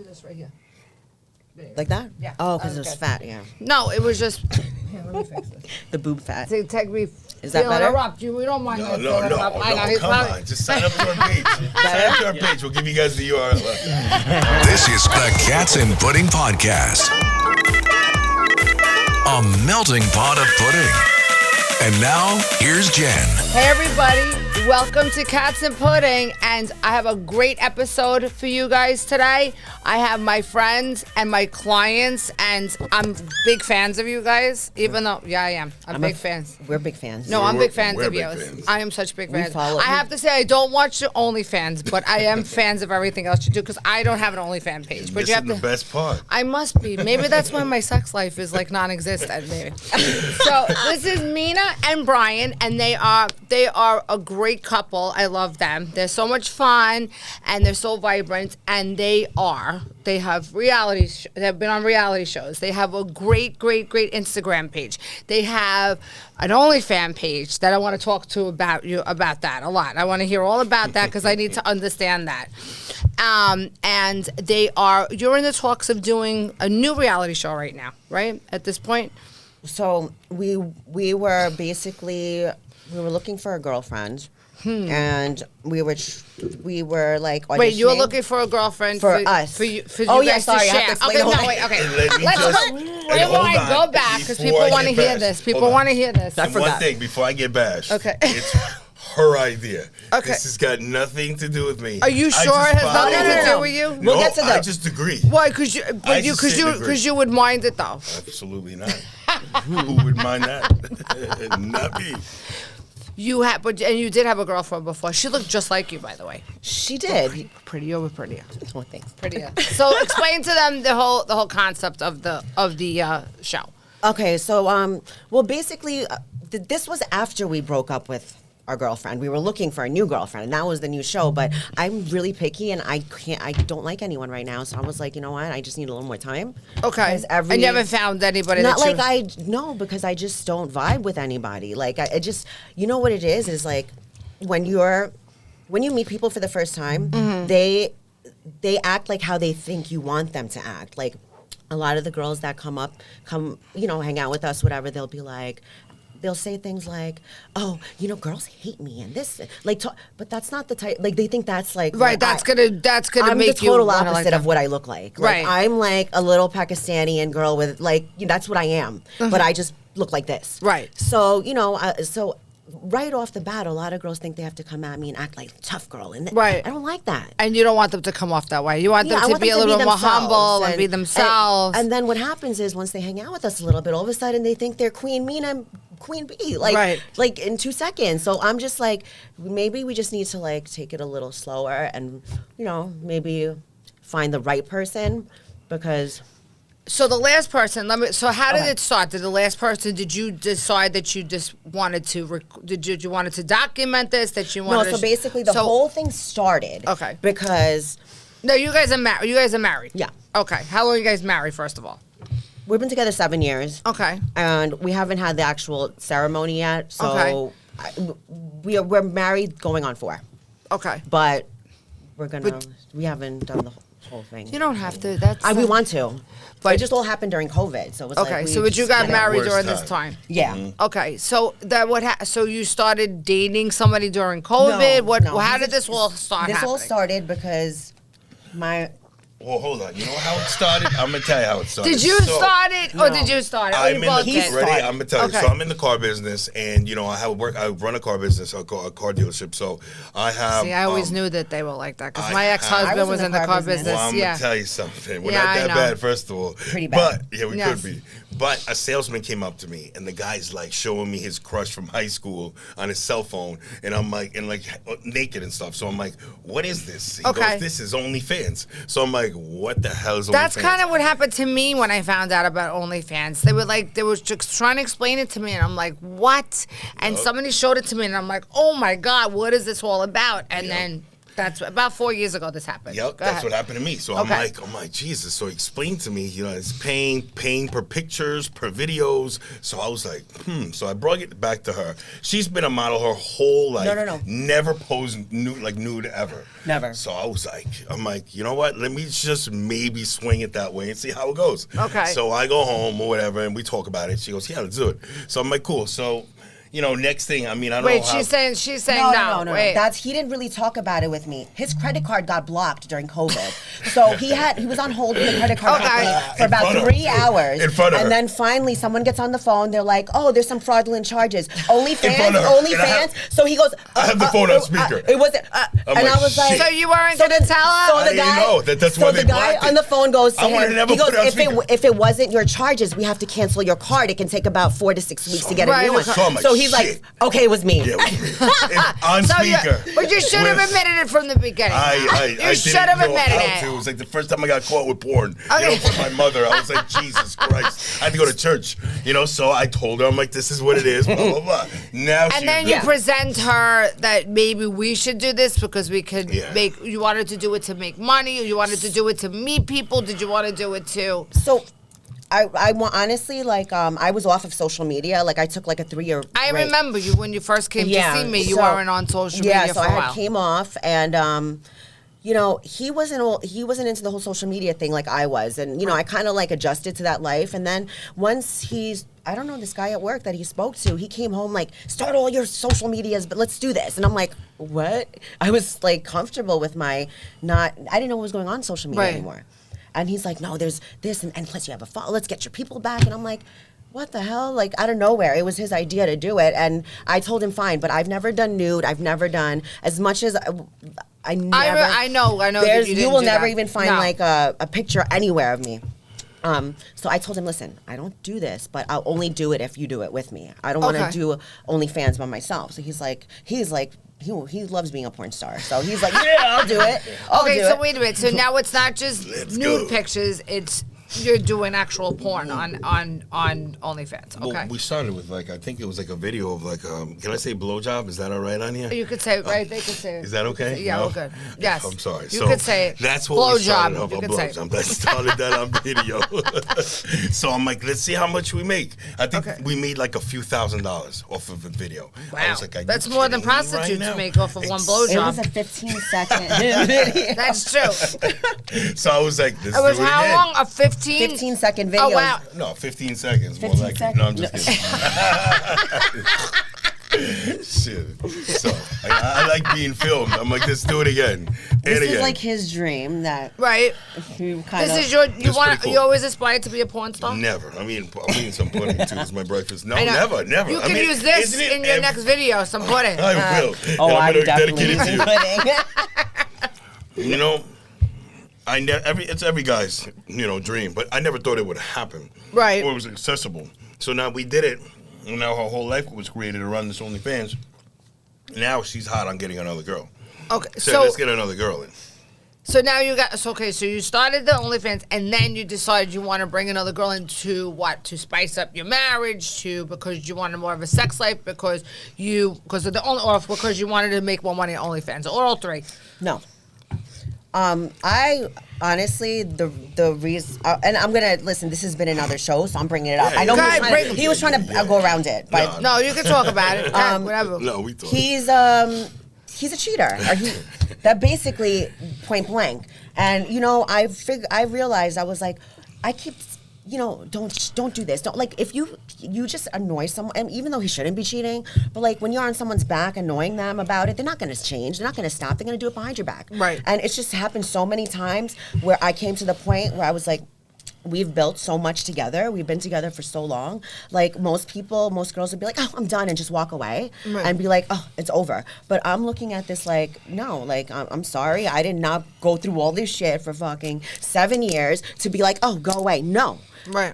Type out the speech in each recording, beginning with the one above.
do this right here. Like that? Yeah. Oh, because it was Okay. fat, yeah. No, it was just. Here, let me fix this. The boob fat. Take me. Is that better? Interrupt you. We don't mind. No, that filling up. I know, he's come probably- on. Just sign up to our page. Sign up to our page. We'll give you guys the URL. This is the Cats and Pudding Podcast. A melting pot of pudding. And now, here's Jen. Hey everybody, welcome to Cats and Pudding, and I have a great episode for you guys today. I have my friends and my clients, and I'm big fans of you guys, even though, yeah, I am. I'm big fans. We're big fans. No, I'm big fans we're of big yours. fans. I am such big fans. follow- I have to say, I don't watch the OnlyFans, but I am fans of everything else you do, because I don't have an OnlyFans page. But you have Missing to. the best part. I must be. Maybe that's why my sex life is like non-existent. Maybe. So this is Tehmeena and Bryant, and they are a great couple. I love them. They're so much fun, and they're so vibrant, and they have reality. They've been on reality shows. They have a great Instagram page. They have an OnlyFans page that I want to talk to about that a lot. I want to hear all about that because I need to understand that. And you're in the talks of doing a new reality show right now, right? At this point. So we were looking for a girlfriend, and we were like auditioning. Wait, you were looking for a girlfriend for us. for you Oh, yeah, guys sorry, to I have share. to explain Okay, the no, whole- wait, okay. And let me Let's just- go. and Wait, hold I go on, back because before people I want to get hear bashed. this. People Hold on. want to hear this. And one thing before I get bashed. Okay. It's her idea. Okay. This has got nothing to do with me. Are you I sure just it has follow nothing to her. do with you? No, We'll get to I that. just agree. Why? Because I just sit and agree. you would mind it though. Absolutely not. Who would mind that? Not me. And you did have a girlfriend before. She looked just like you, by the way. She did. Prettier with prettier. Oh, thanks. Prettier. So explain to them the whole concept of the show. Okay, so well, basically, this was after we broke up with our girlfriend. We were looking for a new girlfriend, and that was the new show. But I'm really picky, and I don't like anyone right now. So I was like, you know what? I just need a little more time. Okay. 'Cause And you haven't found anybody Not that like no, because I just don't vibe with anybody. Like I just, you know what it is like when you meet people for the first time, they act like how they think you want them to act. Like a lot of the girls that come, hang out with us, whatever, they'll say things like, "Oh, girls hate me," and this, but that's not the type. Like they think that's like right. That's gonna I'm make the total you opposite of what I look like. Right. I'm like a little Pakistani girl with that's what I am, but I just look like this. Right. So so right off the bat, a lot of girls think they have to come at me and act like a tough girl, and Right. I don't like that. And you don't want them to come off that way. You want them I to want be them a little be more themselves humble and be themselves. And then what happens is once they hang out with us a little bit, all of a sudden they think they're Queen Meena, Queen Bee, Right. like in 2 seconds. So I'm just like, maybe we just need to take it a little slower and maybe find the right person because. So the last person, how did it start? Did you decide that you just wanted to, did you wanted to document this, that you wanted No, so basically the whole thing started. Okay. Because. No, you guys are married. You guys are married. Yeah. Okay. How long are you guys married, first of all? We've been together 7 years. Okay. And we haven't had the actual ceremony yet. So Okay. we're married going on 4. Okay. But we haven't done the whole thing. You don't have to. That's we want to. But But- it just all happened during COVID. So it was Okay. like. So but you got married Worst during this time. time. Yeah. Okay. So so you started dating somebody during COVID. No, How did this all start? This all happening? started because Well, hold on. You know how it started? I'm going to tell you how it started. Did you start it or No. did you start it? Or I'm you in both the did? ready. I'm gonna tell you. Okay. So I'm in the car business, and I run a car business, a car dealership. So I have. See, I always knew that they were like that because I my have- ex-husband was in the car business. Well, I'm Yeah. gonna tell you something. We're Yeah, not I that know. bad, first of all. Pretty bad. But we Yes. could be. But a salesman came up to me, and the guy's showing me his crush from high school on his cell phone, and I'm naked and stuff. So I'm like, what is this? He Okay. goes, this is OnlyFans. So I'm like, what the hell is OnlyFans? That's kind of what happened to me when I found out about OnlyFans. They were just trying to explain it to me, and I'm like, what? And somebody showed it to me, and I'm like, oh my God, what is this all about? And then That's about 4 years ago this happened. Yep, Go that's ahead. what happened to me. So I'm like, Jesus. So explain to me, it's paying per pictures, per videos. So I was like, So I brought it back to her. She's been a model her whole life. No. Never posed nude ever. Never. So I'm like, you know what? Let me just maybe swing it that way and see how it goes. Okay. So I go home or whatever, and we talk about it. She goes, yeah, let's do it. So I'm like, cool. So, next thing, I don't know Wait, how... she's saying no. Wait. He didn't really talk about it with me. His credit card got blocked during COVID. So he was on hold with the credit card company for about 3 hours. In front of her. And then finally someone gets on the phone. They're like, oh, there's some fraudulent charges. OnlyFans. So he goes, I have the phone on speaker. It wasn't, and I was like... So you weren't going to tell her? So the guy, that's why they the guy blocked on the phone goes to him, never he goes, put it on speaker. if it wasn't your charges, we have to cancel your card. It can take about 4 to 6 weeks to get a new one. So he's like, okay, it was me. Yeah, on speaker. But you should have admitted it from the beginning. You should have admitted it. It was like the first time I got caught with porn. From my mother. I was like, Jesus Christ. I had to go to church. So I told her, I'm like, this is what it is, blah, blah, blah. Now and then you present her that maybe we should do this because we could make, you wanted to do it to make money, or you wanted to do it to meet people, did you want to do it to... So... I honestly, I was off of social media. I took a 3-year break. I remember you when you first came to see me. You weren't on social media for a while. I came off, and he wasn't into the whole social media thing like I was, and I kind of adjusted to that life. And then once I don't know, this guy at work that he spoke to, he came home start all your social medias, but let's do this. And I'm like, what? I was comfortable with I didn't know what was going on social media anymore. And he's like, no, there's this, and plus you have a follow. Let's get your people back. And I'm like, what the hell? Out of nowhere. It was his idea to do it. And I told him, fine, but I've never done nude. I've never done, as much as I never. I know that you will never even find a picture anywhere of me. So I told him, listen, I don't do this, but I'll only do it if you do it with me. I don't want to do OnlyFans by myself. So he's like, he loves being a porn star. So he's like, yeah, I'll do it. Wait a minute. So now it's not just nude pictures. It's you're doing actual porn on OnlyFans. Okay. Well, we started with I think it was a video of can I say blowjob? Is that all right on here? You could say it, right? They could say it. Is that okay? Yeah, we're good. Yes. I'm sorry. You could say it. That's what we started off on blowjob. I started that on video. So I'm like, let's see how much we make. I think we made a few $1,000s off of the video. Wow. I was like, that's more than prostitutes make off of one blowjob. It was a 15-second video. That's true. So I was like, this it was how long? A 15-second video. Oh, wow. No, 15 seconds. 15 more like seconds. No, I'm just kidding. Shit. So I like being filmed. I'm like, let's do it again. This is his dream that you always aspired to be a porn star? Never. I'm eating some pudding too. It's my breakfast. No, never. You can use this in your next video, some pudding. I will. Oh, I'm I'm definitely dedicate using it to you. It's every guy's dream, but I never thought it would happen. Right. Or it was accessible. So now we did it. And now her whole life was created around this OnlyFans. Now she's hot on getting another girl. Okay, so let's get another girl in. So now you got so you started the OnlyFans, and then you decided you want to bring another girl in to what? To spice up your marriage, because you wanted more of a sex life, because you wanted to make more money on OnlyFans, or all three? No. I honestly, the reason, and I'm gonna listen. This has been another show, so I'm bringing it up. I know he was trying to go around it, but no, you can talk about it. Whatever. No, we talk. He's a cheater. That basically point blank. And I realized I was like, I keep. Don't do this. Don't if you just annoy someone, and even though he shouldn't be cheating, but when you're on someone's back annoying them about it, they're not going to change. They're not going to stop. They're going to do it behind your back. Right. And it's just happened so many times where I came to the point where I was like, we've built so much together. We've been together for so long. Most girls would be like, oh, I'm done, and just walk away and be like, oh, it's over. But I'm looking at this no, I'm sorry. I did not go through all this shit for fucking 7 years to be like, oh, go away. No. Right.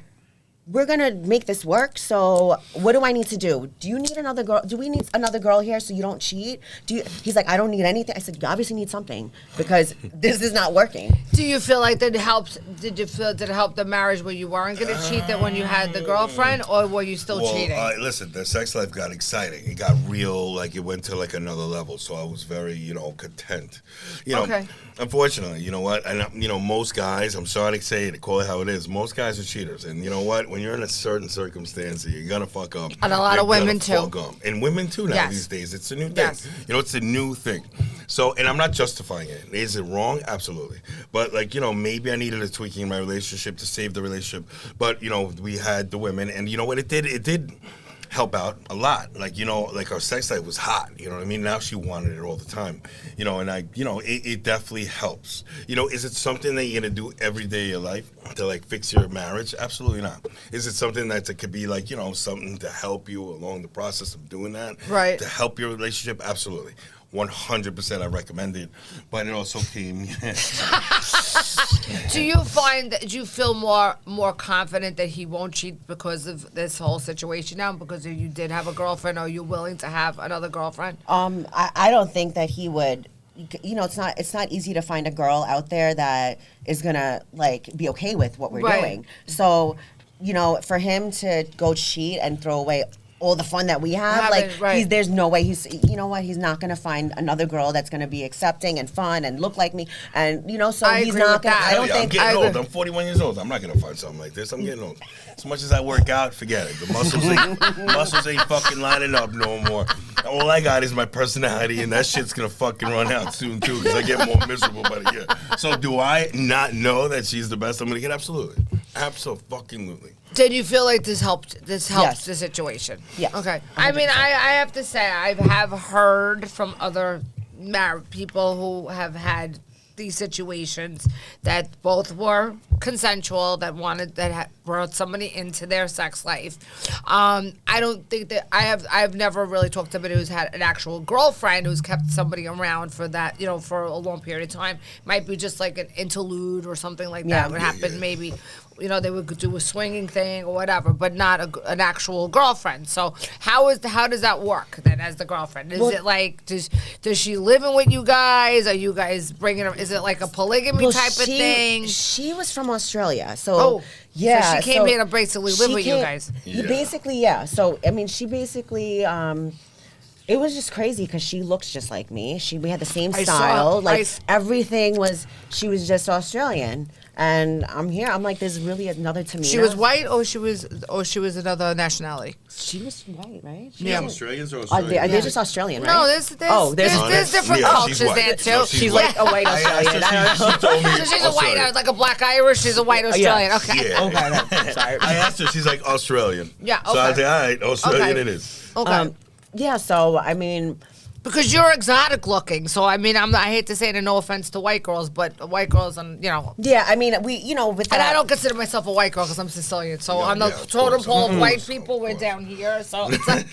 we're gonna make this work. So what do I need to do? Do you need another girl? Do we need another girl here so you don't cheat? He's like, I don't need anything. I said, you obviously need something because this is not working. Do you feel like that helped? Did it help the marriage where you weren't going to cheat that when you had the girlfriend, or were you still cheating? Listen, the sex life got exciting. It got real. Like it went to like another level. So I was very, content. Okay. Unfortunately, you know what? And most guys. I'm sorry to say it, call it how it is. Most guys are cheaters, and you know what? When you're in a certain circumstance, you're gonna fuck up. And a lot of women too. And women too now these days. It's a new thing. Yes. It's a new thing. So, and I'm not justifying it. Is it wrong? Absolutely. But maybe I needed a tweaking in my relationship to save the relationship. But we had the women, and you know what? It did help out a lot. Like our sex life was hot. You know what I mean? Now she wanted it all the time. And it definitely helps. Is it something that you're gonna do every day of your life to like fix your marriage? Absolutely not. Is it something that could be like something to help you along the process of doing that? Right. To help your relationship? Absolutely. 100% I recommend it, but it also came. Do you find that you feel more confident that he won't cheat because of this whole situation now? Because you did have a girlfriend, are you willing to have another girlfriend? I don't think that he would. It's not easy to find a girl out there that is gonna like be okay with what we're doing. So, for him to go cheat and throw away all the fun that we have, there's no way he's not gonna find another girl that's gonna be accepting and fun and look like me, and so he's not gonna. I don't think. I'm getting old. I'm 41 years old. I'm not gonna find something like this. I'm getting old. As much as I work out, forget it. The muscles ain't fucking lining up no more. All I got is my personality, and that shit's gonna fucking run out soon too, because I get more miserable by the year. So do I not know that she's the best I'm gonna get? Absolutely. Absolutely. Did you feel like this helped Yes. the situation? Yeah. Okay. I mean, I have to say, I have heard from other married people who have had these situations that both were consensual, that brought somebody into their sex life. I don't think that I've never really talked to somebody who's had an actual girlfriend who's kept somebody around for that, for a long period of time. Might be just like an interlude or something like that would happen maybe. They would do a swinging thing or whatever, but not an actual girlfriend. So how does that work then as the girlfriend? Is it like, does she live in with you guys? Are you guys bringing her? Is it like a polygamy type of thing? She was from Australia, so yeah. So she came here to basically live with you guys. Basically, yeah. So I mean, she basically. It was just crazy because she looks just like me. We had the same style. Everything was. She was just Australian. And I'm here. I'm like, there's really another Tehmeena. She was white, or she was another nationality. She was white, right? Australians or Australians? They're just Australian, right? No, there's different cultures there too. No, she's like a white Australian. She told me So she's a white, like a black Irish. She's a white Australian. Yeah. Okay. Yeah. Okay, sorry. I asked her. She's like Australian. Yeah. Okay. So I was like, all right, Australian Okay. it is. Okay. Yeah. So I mean. Because you're exotic looking, so I mean, I hate to say it, and no offense to white girls, but white girls, and Yeah, I mean, with that. And I don't consider myself a white girl because I'm Sicilian. So on the totem pole of white people, we're down here. So it's like,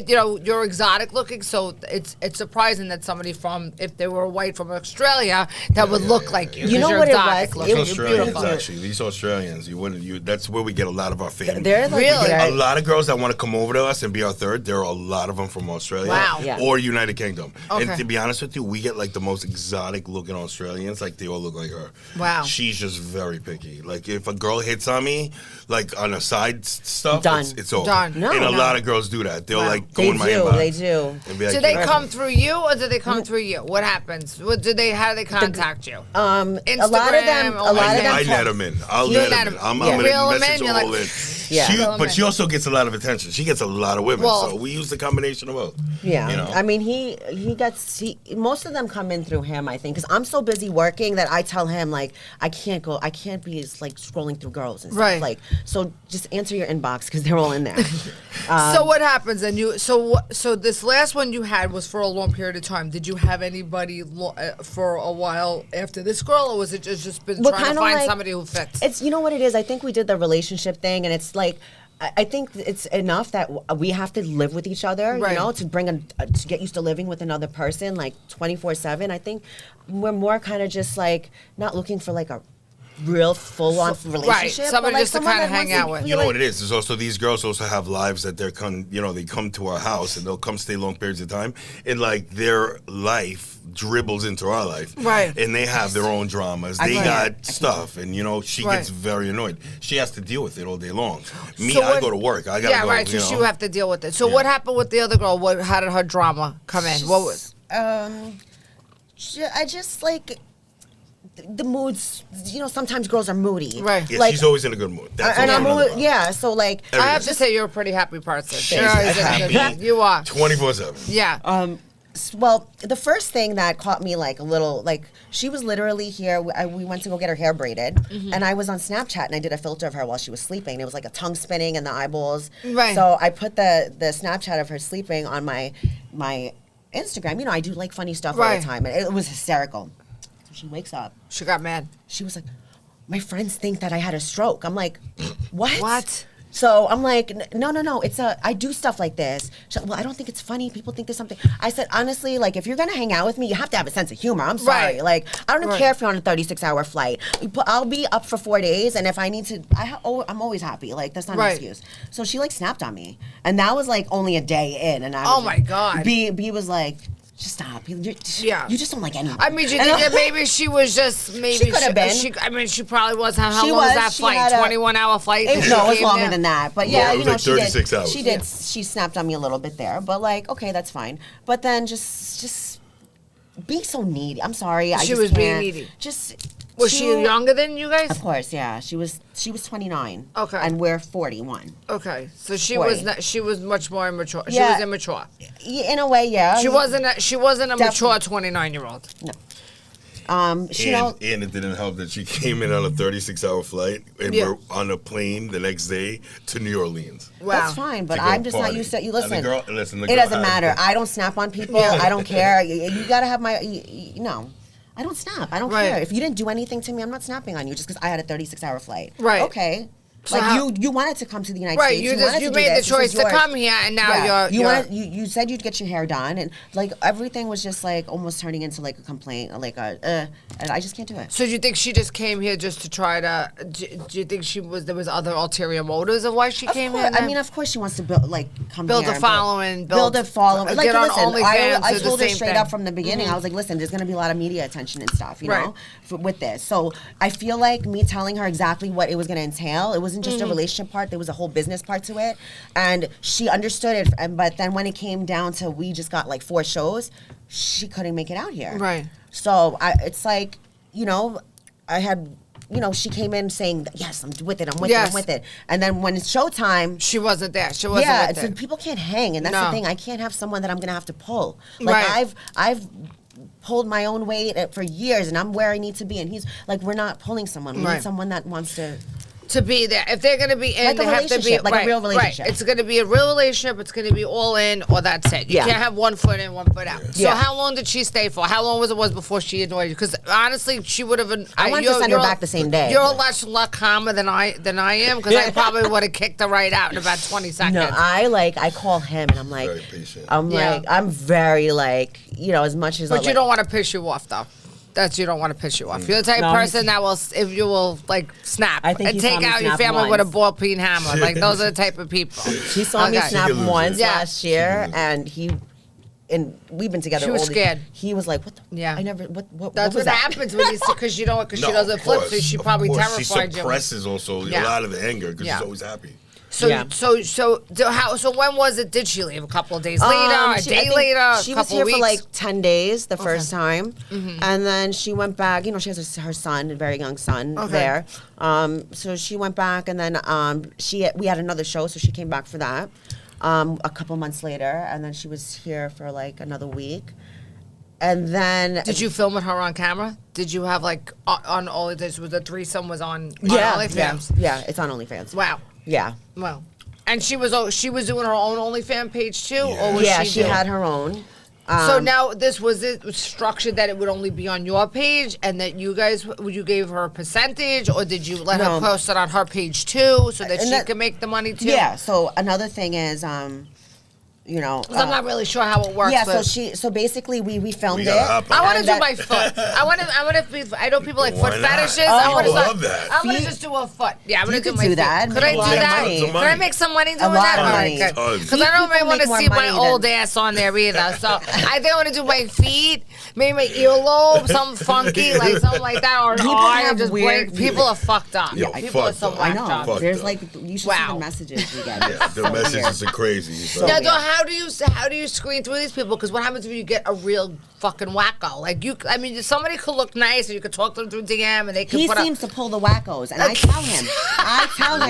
you're exotic looking. So it's surprising that somebody if they were white from Australia, that would look like you. You know you're what exotic it was? looking. These You're Australians, beautiful. actually, these Australians, that's where we get a lot of our family. They're like, Really? A lot of girls that want to come over to us and be our third, there are a lot of them from Australia Wow. Yeah. or United Kingdom. Okay. And to be honest with you, we get like the most exotic looking Australians. Like they all look like her. Wow. She's just very picky. Like if a girl hits on me, like on a side stuff, Done. it's over. Done. No, and a no. lot of girls do that. They'll like go They in my do. inbox. They do. And be like, Do they come through you, or do they come through you? What happens? How do they contact you? A lot of them. Instagram, A lot of them. I net them in. I'll You net net them in. 'em. I'm Yeah. gonna Reel 'em message in, you're all like, in. Yeah. But she also gets a lot of attention. She gets a lot of women. Well- So we use the combination of both. Yeah, I mean, most of them come in through him, I think, because I'm so busy working that I tell him like I can't be like scrolling through girls and stuff. Right. Like, so just answer your inbox because they're all in there. So what happens? And so this last one you had was for a long period of time. Did you have anybody for a while after this girl, or was it just been We're trying to kinda find like- somebody who fits? It's what it is. I think we did the relationship thing, and it's like. I think it's enough that we have to live with each other, Right. to to get used to living with another person like 24/7. I think we're more kind of just like not looking for like a real full-on relationship. Right, somebody but, like, just to someone kind of that hang wants to out with. be You know like- what it is? There's also these girls also have lives that they come to our house and they'll come stay long periods of time, and like their life dribbles into our life, Right? And they have their own dramas. They can't. got stuff, and she Right. gets very annoyed. She has to deal with it all day long. Me, So I what- go to work. I gotta Yeah, go. right. So you she know. would have to deal with it. So what happened with the other girl? How did her drama come in? What was? I just like the moods. Sometimes girls are moody, Right. Yeah, Like, she's always in a good mood. That's and also I'm another always, problem. yeah. So like, I have to say, you're a pretty happy person. She's You're always in a good happy. mood. You are. 24/7. Yeah. well, the first thing that caught me like a little, like, she was literally here. We went to go get her hair braided, Mm-hmm. and I was on Snapchat and I did a filter of her while she was sleeping. It was like a tongue spinning and the eyeballs. Right. So I put the Snapchat of her sleeping on my Instagram. I do like funny stuff all Right. the time, and it was hysterical. So she wakes up. She got mad. She was like, "My friends think that I had a stroke." I'm like, "What?" What? So I'm like, no. I do stuff like this. She's like, well, I don't think it's funny. People think there's something. I said, honestly, like, if you're gonna hang out with me, you have to have a sense of humor. I'm sorry. Right. Like, I don't Right. care if you're on a 36-hour flight. I'll be up for 4 days, and if I need to, I'm always happy. Like, that's not Right. an excuse. So she like snapped on me, and that was like only a day in, and I. Oh was my like- God. B was like, just stop. You just don't like anyone. I mean, do you think that maybe she was just maybe She could have been. She probably was. How She long was was. that She flight? had a- 21-hour flight. that she No, it was came longer there? than that. But Yeah, yeah, it was like she did. 36 hours. She did. She snapped on me a little bit there, but like, okay, that's fine. But then just being so needy. I'm sorry. I She just was being can't. needy. Just Was she younger than you guys? Of course, yeah. She was 29. Okay. And we're 41. Okay, so she 40. was not, she was much more immature. She Yeah. was immature. In a way, yeah. She wasn't a mature Definitely. 29-year-old. She know. And it didn't help that she came in on a 36-hour flight and Yeah. we're on a plane the next day to New Orleans. Wow. That's fine, but To go I'm just not party. used to. You And the listen. girl- the it girl doesn't had- matter. I don't snap on people. Yeah. I don't care. You gotta have my. No, I don't snap. I don't Right. care. If you didn't do anything to me, I'm not snapping on you just because I had a 36-hour flight. Right. Okay. So Like how- you wanted to come to the United Right, States. you wanted to do made the this. This choice is to yours. come here, and now you said you'd get your hair done, and like everything was just like almost turning into like a complaint, like and I just can't do it. So do you think she just came here just to try to? Do you think there was other ulterior motives of why she Of came course, here? I then? mean, of course, she wants to build Build here a and following, build a following. Like, get on listen, OnlyFans, I do the told her same straight thing. up from the beginning. I was like, listen, there's going to be a lot of media attention and stuff, you Right. know, with this. So I feel like me telling her exactly what it was going to entail. It wasn't just a relationship part. There was a whole business part to it, and she understood it. But then when it came down to we just got like 4 shows, she couldn't make it out here. Right. So it's like, I had. She came in saying, yes, I'm with it, I'm with it, Yes. I'm with it. And then when it's showtime, She wasn't there. She wasn't yeah, with so it. people can't hang, and that's No. the thing. I can't have someone that I'm gonna have to pull. Like Right. I've pulled my own weight for years, and I'm where I need to be. And he's like, we're not pulling someone. We Right. need someone that wants to. To be there. If they're going to be in, Like a they have to be relationship, like a right, real relationship. Right. It's going to be a real relationship. It's going to be all in, or that's it. You Yeah. can't have one foot in, one foot out. So Yeah. how long did she stay for? How long was it before she annoyed you? Because honestly, she would have. I wanted to send her back the same day. You're a lot calmer than I am, because I probably would have kicked her right out in about 20 seconds. No, I call him, and I'm like, Very patient. Yeah. I'm very like, as much as. But you don't want to piss you off, though. You don't want to piss you off. You're the type No, of person that will, if you will, like, snap I think and he saw take me out your snap family with a once. ball peen hammer. Like, those are the type of people. He saw me Okay. snap She could lose once it. Yeah. last year, and we've been together. She was all the- scared. He was like, "What? The, Yeah. I never. What That's was what that?" happens when you, because she doesn't of flip, course, so she of probably course. terrified She you. suppresses also Yeah. a lot of the anger because Yeah. she's always happy. So, Yeah. so when was it? Did she leave? A couple of days later, a I day think later, a she was couple here weeks? for like 10 days the first time, and then she went back. She has her son, a very young son Okay. there. So she went back, and then we had another show, so she came back for that. A couple months later, and then she was here for like another week, and then Did you film with her on camera? Did you have like on all of this? Was the threesome was on Yeah, OnlyFans? yeah, it's on OnlyFans. Wow. Yeah, Wow. And she was doing her own OnlyFans page too, or was yeah, she she doing- had her own. So now this was it structured that it would only be on your page, and that you gave her a percentage, or did you let her No. post it on her page too, so that And she that- could make the money too? Yeah. So another thing is, you know. 'Cause I'm not really sure how it works. Yeah, but so basically we filmed gotta it. hop I on. want to And do that- my foot. I want to be. I know people like Why foot not? fetishes. Oh, I want to love that. I'm gonna Feet? just do a foot. Yeah, I'm gonna You do could my do feet. that. Could I Make do a lot of that? money. Could I make some money doing lot that? of All right, money. good. Feet Because I don't really people want to make more see my money old than- ass on there either. So I think I want to do my feet, maybe my earlobe, something funky, like something like that, or an People eye, or have just weird- break. People are fucked up. Yo, People are fucked so up. I whacked know. up. Fucked There's up. like you should Wow. see the messages we get. Yeah, the So messages weird. are crazy. So, Now, though, how do you screen through these people? Because what happens if you get a real fucking wacko? Like I mean, somebody could look nice, or you could talk to them through DM, and they could He put seems to pull the wackos, and I tell him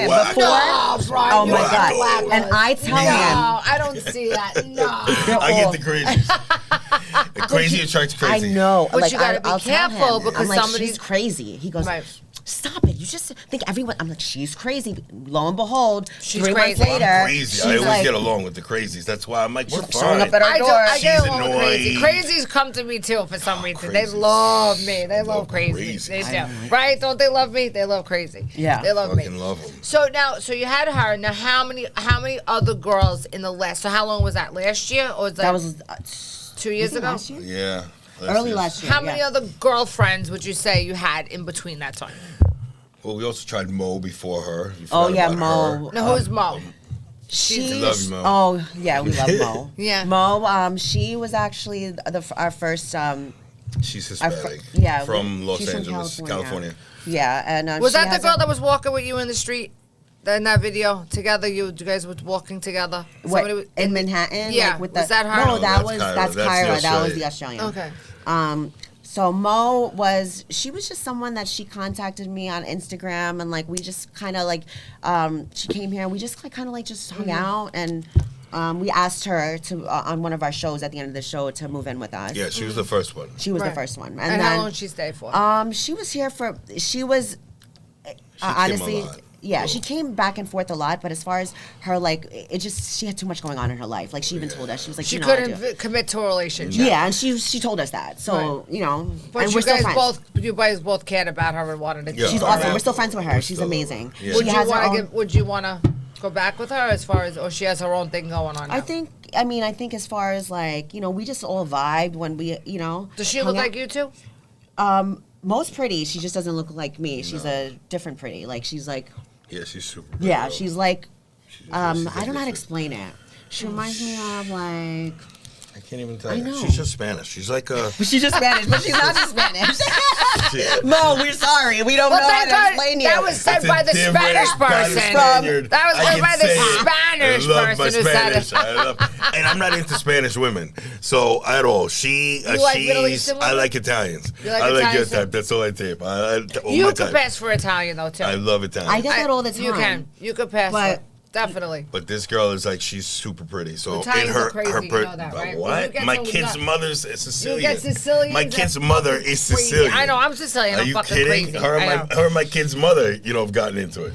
Wacko. before. No, Brian, Oh you my don't god! like wackos. And I tell No, him. I don't see that. No. I get the crazies. The crazy attracts I crazy. know. But like, you gotta be I'll tell careful him. because I'm like, somebody- she's crazy. He goes, Right. stop it. You just think everyone. I'm like, she's crazy. Lo and behold, She's 3 months crazy. later, I'm crazy. she's I always like, get along with the crazies. That's why I'm like, we're showing fine. up at our I door. get She's along with crazy. annoying. Crazies come to me too for some reason. They crazies. love me. They love Love crazy. crazies. They I do. know. Right? Don't they love me? They love crazy. Yeah. They love me. Fucking love them. So you had her. Now how many other girls in the last? So how long was that? Last year or was that? that was 2 years ago. last year? Yeah. Early last year. How many other girlfriends would you say you had in between that time? Well, we also tried Mo before her. You Oh forgot yeah, about Mo. her. Now who's Mo? She, We love you, Mo. Oh yeah, we love Mo. Yeah. Mo. She was actually our first. She's Our Hispanic. yeah, From Los she's from Angeles, California. Yeah, and Was she that the has girl a- that was walking with you in the street? In that video together, you guys were walking together. What, Somebody was- in Manhattan? Yeah, Like with was the, that her? No, No, that's Kyra. Kyra. That's the That was Australian. the Australian. Okay. So Mo she was just someone that she contacted me on Instagram, and like we just kind of like, she came here and we just kind of like just hung out, and we asked her to on one of our shows at the end of the show to move in with us. Yeah, she was the first one. She was Right. the first one, and, And then how long did she stay for? she was here for she was She honestly. came a lot. Yeah, Well, she came back and forth a lot, but as far as her, like, it just, she had too much going on in her life. Like, she even told us, she was like, she you know, I couldn't do. commit to a relationship. Yeah, and she told us that. So, you know, But and you we're still guys friends. you guys both cared about her and wanted to. Yeah. She's All awesome. right. We're still friends with her. She's amazing. Yeah. Would She you has her want own, to Would you want to go back with her as far as, or she has her own thing going on? Now? I think as far as like, you know, we just all vibed when we, you know. Does she hung look out. like you too? Most pretty. She just doesn't look like me. She's a different pretty. Like, she's like, Yeah, she's super. yeah, good. she's like, She's I don't know how to different. explain it. She reminds me of like. I can't even tell I you. know. She's just Spanish. She's like a. She's just Spanish, but she's not just Spanish. Mo, we're sorry. We don't know how thank to God explain you. that was said It's a by the different Spanish kind of person. Spaniard. That was I said can by the say it. Spanish I love my person who said it. Spanish. I love, and I'm not into Spanish women, so at all. She, You like Middle Eastern I women? like Italians. You like I like your Italians, type. That's all I tape. all You my could type. pass for Italian though too. I love Italian. I get that all the time. You can. You could pass. But- for, definitely. But this girl is like, she's super pretty. So Italians in her, are crazy, her you know that, right? You What? get My some kid's nut- mother's Sicilian. You get Sicilians. My that's kid's mother fucking is crazy. Sicilian. I know. I'm Sicilian. Are I'm you fucking kidding? crazy. Her I know. and my kid's mother, have gotten into it.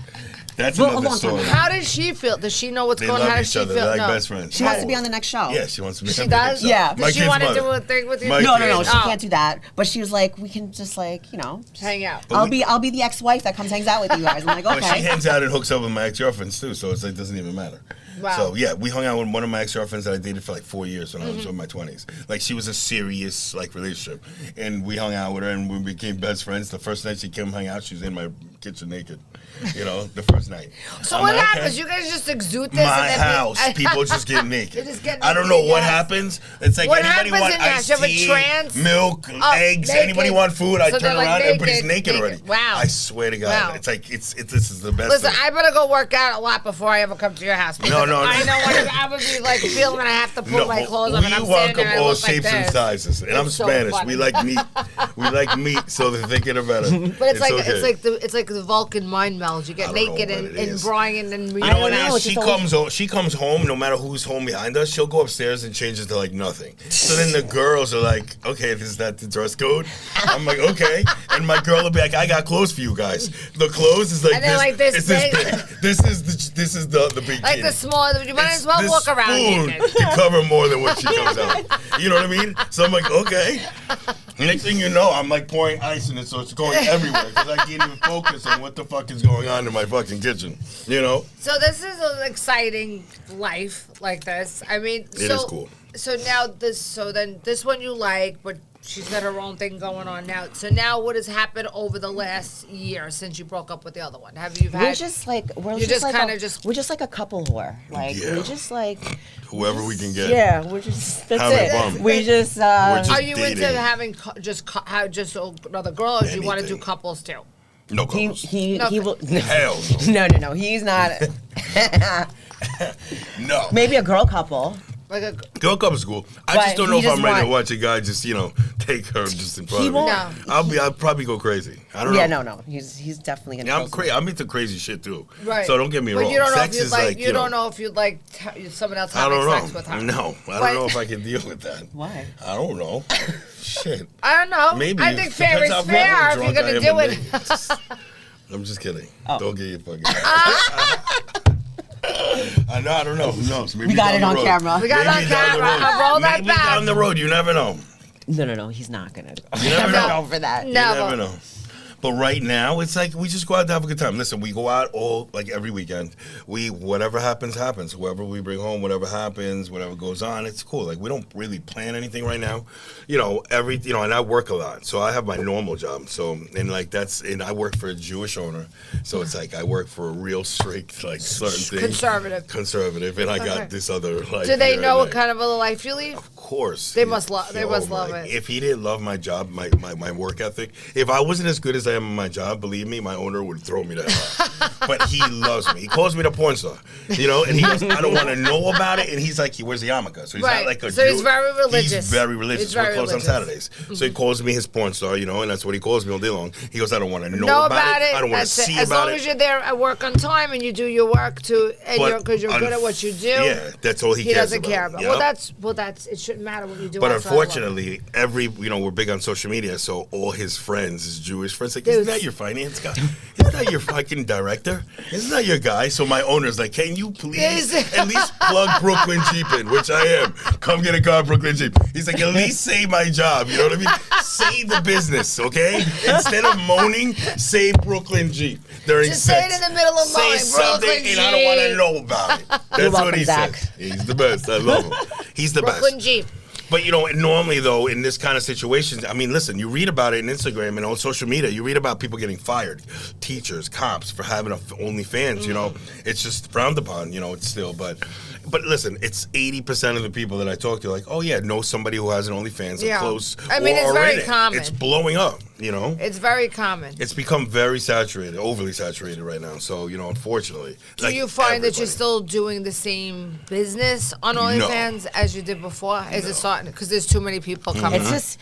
That's Well, a another long time story. ago. How does she feel? Does she know what's They going on? love How does each she other. feel? They're like No. best friends. She wants to be on the next show. Yeah, she wants to be She on the does? next Yeah. show. Does she kid's want to mother. do a thing with you? My No, kid. she can't do that. But she was like, we can just like, you know, just Hang out. But I'll be the ex-wife that comes hangs out with you guys. I'm like, But she okay. hangs out and hooks up with my ex-girlfriends too, so it's like doesn't even matter. Wow. So yeah, we hung out with one of my ex-girlfriends that I dated for like 4 years when I Mm-hmm. was in my 20s. Like she was a serious like relationship, and we hung out with her and we became best friends. The first night she came hang out, she was in my kitchen naked. The first night. So I'm what like, happens? okay. You guys just exude this? My and then house, people just get They naked. just get I don't naked, know what yes. happens. It's like What anybody happens want in your house? iced You have a tea, trance? milk, Oh, eggs. naked. Anybody want food? I So turn they're, like, around, everybody's naked, naked already. Wow. I swear to God, Wow. it's like this is the best. Listen, thing. I better go work out a lot before I ever come to your house. because No. I know what I would be like feeling when I have to pull my clothes up and I'm we standing welcome there and I all look like shapes and this. sizes, and I'm It's so Spanish. funny. We like meat. We like meat, so they're thinking about it. But it's okay. it's like the Vulcan mind meld. You get I don't know naked what and it is. Brian and You know what don't it know, is? it's just She comes home, no matter who's home behind us, she'll go upstairs and change it to like nothing. So then the girls are like, okay, is that the dress code? I'm like, okay. And my girl will be like, I got clothes for you guys. The clothes is like And they're this. like this it's this big. big. This is the big. like the small more. You might as well This walk around spoon naked. can cover more than what she comes out. You know what I mean? So I'm like, okay. Next thing you know, I'm like pouring ice in it, so it's going everywhere because I can't even focus on what the fuck is going on in my fucking kitchen. You know? So this is an exciting life like this. I mean, It is cool. So now this one you like, but she's got her own thing going on now. So now what has happened over the last year since you broke up with the other one? Have you had? We're just like we're just like a couple whore. Like Yeah. we just like Whoever we can get. yeah. We're just that's Having it. fun. We just We're just Are you into dating. having just another girl, or do you want to do Anything. couples too? No he couples. he No. he will Hell no. He's not. no. Maybe a girl couple. Like a Girl couple's cool. I But just don't know he if I'm just ready to want- watch a guy just, take her just in front He of me. won't- No. I'll probably go crazy. I don't know. Yeah, no. He's definitely gonna. Yeah, I'm kill crazy. I'm into crazy shit too. right. So don't get me but wrong. you don't know Sex if you'd is like. You you don't know if you'd like someone else I having don't know. sex with her. No, I But- don't know if I can deal with that. Why? I don't know. Shit. I don't know. Maybe. I think fair Depends is how fair fucking if you're drunk I gonna am do the it. day. I'm just kidding. Oh. Don't get your fucking. I know. I don't know. Who knows? Maybe We got down it the on road. camera. We got it on Maybe down the camera. road. I'll roll that Maybe back. down the road. You never know. No. He's not gonna. You never know. Go for that. No. You never know. But right now, it's like we just go out to have a good time. Listen, we go out every weekend. Whatever happens, happens. Whoever we bring home, whatever happens, whatever goes on, it's cool. Like we don't really plan anything right now. And I work a lot. So I have my normal job. So and I work for a Jewish owner. So it's like I work for a real strict certain thing. Conservative, and I got this other life. Do they here know and what there. kind of a life you lead? Of course. They must love it. If he didn't love my job, my work ethic, if I wasn't as good as I am in my job, believe me, my owner would throw me to hell. But he loves me. He calls me the porn star, and he goes, I don't want to know about it. And he's like, he wears the yarmulke, so he's Right. not like a So he's Jew. very religious. He's very religious. He's very We're closed on religious. Saturdays. So he calls me his porn star, and that's what he calls me all day long. He goes, I don't want to know Know about it. I don't want to That's it. see As about long it. as you're there at work on time and you do your work because you're good at what you do. Yeah, that's all he cares doesn't care about. Yep. Well, that's it. Shouldn't matter what you do. But outside of work. unfortunately, we're big on social media, so all his friends, his Jewish friends, like, Dude. isn't that your finance guy? Isn't that your fucking director? Isn't that your guy? So my owner's like, can you please at least plug Brooklyn Jeep in, which I am. Come get a car, Brooklyn Jeep. He's like, at least say my job. You know what I mean? Say the business, okay? Instead of moaning, say Brooklyn Jeep during Just say sex. it in the middle of Say mowing, something, Brooklyn and I don't want to Jeep. know about it. That's You're what welcome, he Zach. says. He's the best. I love him. He's the best. Brooklyn Jeep. But normally though, in this kind of situations, I mean, listen, you read about it on Instagram and on social media. You read about people getting fired, teachers, cops for having OnlyFans. It's just frowned upon. It's still, but listen, it's 80% of the people that I talk to, like, oh yeah, know somebody who has an OnlyFans, Yeah. or close. I mean, or it's are very in it. common. It's blowing up. It's very common. It's become very saturated, overly saturated right now. So unfortunately, Do you find that you're still doing the same business on OnlyFans as you did before? Is it starting because there's too many people coming? It's just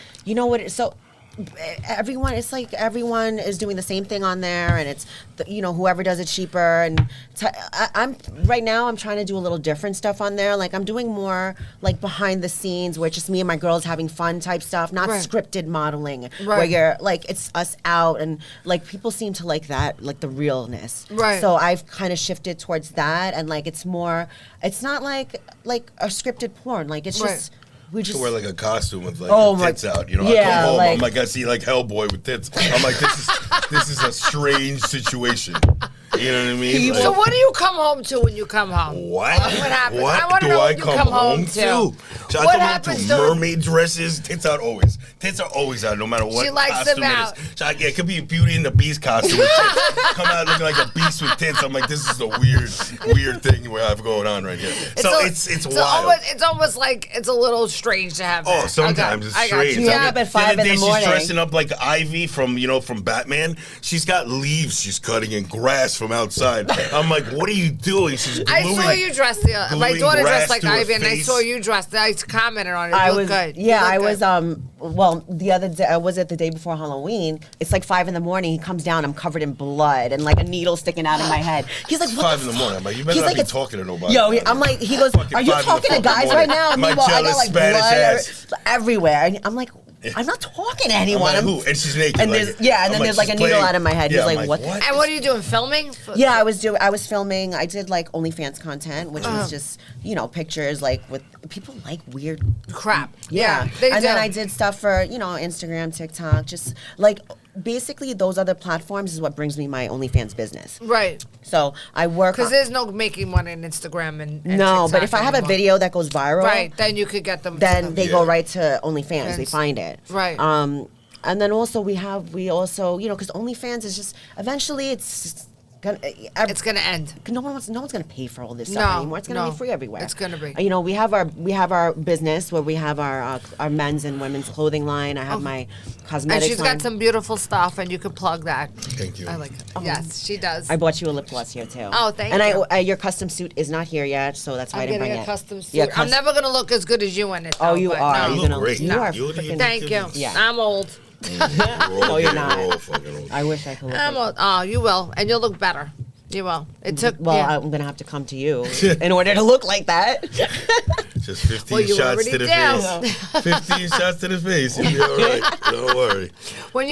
so everyone. It's like everyone is doing the same thing on there, and it's whoever does it cheaper. And I'm right now. I'm trying to do a little different stuff on there. Like I'm doing more like behind the scenes, where it's just me and my girls having fun type stuff, not Right. scripted modeling, where Right. you're like it's us out, and like people seem to like that, like the realness. Right. So I've kind of shifted towards that, and like it's more. It's not like a scripted porn. Like it's Right. just. We just to wear like a costume with Oh, my- tits out. I yeah, come home, I'm like- like, I see like Hellboy with tits. I'm like, this is a strange situation. You know what I mean? So Like, what do you come home to when you come home? What? What happens? I What wanna do know I what you come come home home to? to. I What come home happens to to- mermaid dresses, tits out always. Tits are always out, no matter what She likes costume them it out. is. So it could be a Beauty and the Beast costume with tits. Come out looking like a beast with tits. I'm like, this is a weird thing we have going on right here. It's wild. It's almost like it's a little strange to have. Oh, that. sometimes Okay, it's I got strange. you. Yeah, I mean, but 5 the other in the day morning. she's dressing up like Ivy from Batman. She's got leaves she's cutting and grass from outside. I'm like, what are you doing? She's gluing. I saw you dressed my gluing daughter grass dressed like to her Ivy, and I face. saw you dressed. I commented on it. I You was look good. You Yeah, look I good. was well, the other day, was it the day before Halloween? It's like 5 in the morning. He comes down. I'm covered in blood and like a needle sticking out of my head. He's like, It's what 5 the in the fuck? morning. I'm like, you better He's not like, be it's- talking to nobody. Yo, about I'm it. like, he goes, Fucking are you 5 in the talking to fucking guys morning. right now? My Meanwhile, I got jealous like Spanish blood ass. everywhere. And I'm like, I'm not talking to anyone. I'm like, who? And she's naked. And like, there's, yeah, and then there's like a needle out of my head. Yeah, He's like, what? And what are you doing? Filming? Yeah, I was filming. I did like OnlyFans content, which was just pictures like with people like weird crap. Yeah, they and do. then I did stuff for Instagram, TikTok, just like basically those other platforms is what brings me my OnlyFans business. Right. So I work because there's no making money on Instagram and no, TikTok but if I have a video that goes viral, right, then you could get them. Then they go right to OnlyFans. They find it. Right. And then also we also because OnlyFans is just eventually it's gonna end. No one's gonna pay for all this stuff anymore. It's gonna be free everywhere. It's gonna be. We have our business where we have our men's and women's clothing line. I have my cosmetics. And she's got some beautiful stuff, and you can plug that. Thank you. I like it. Yes, she does. I bought you a lip gloss here too. Oh, thank you. And your custom suit is not here yet, so that's why I didn't bring it. I'm getting a custom suit. Yeah, I'm never gonna look as good as you in it. Oh, you are. You look great. You are. Thank you. Yeah. I'm old. No, you're not. I wish I could look. I'm old. Oh, you will, and you'll look better. You will. It took. I'm gonna have to come to you in order to look like that. Just 15 shots to the face. 15 shots to the face. You'll be all right. Don't worry. When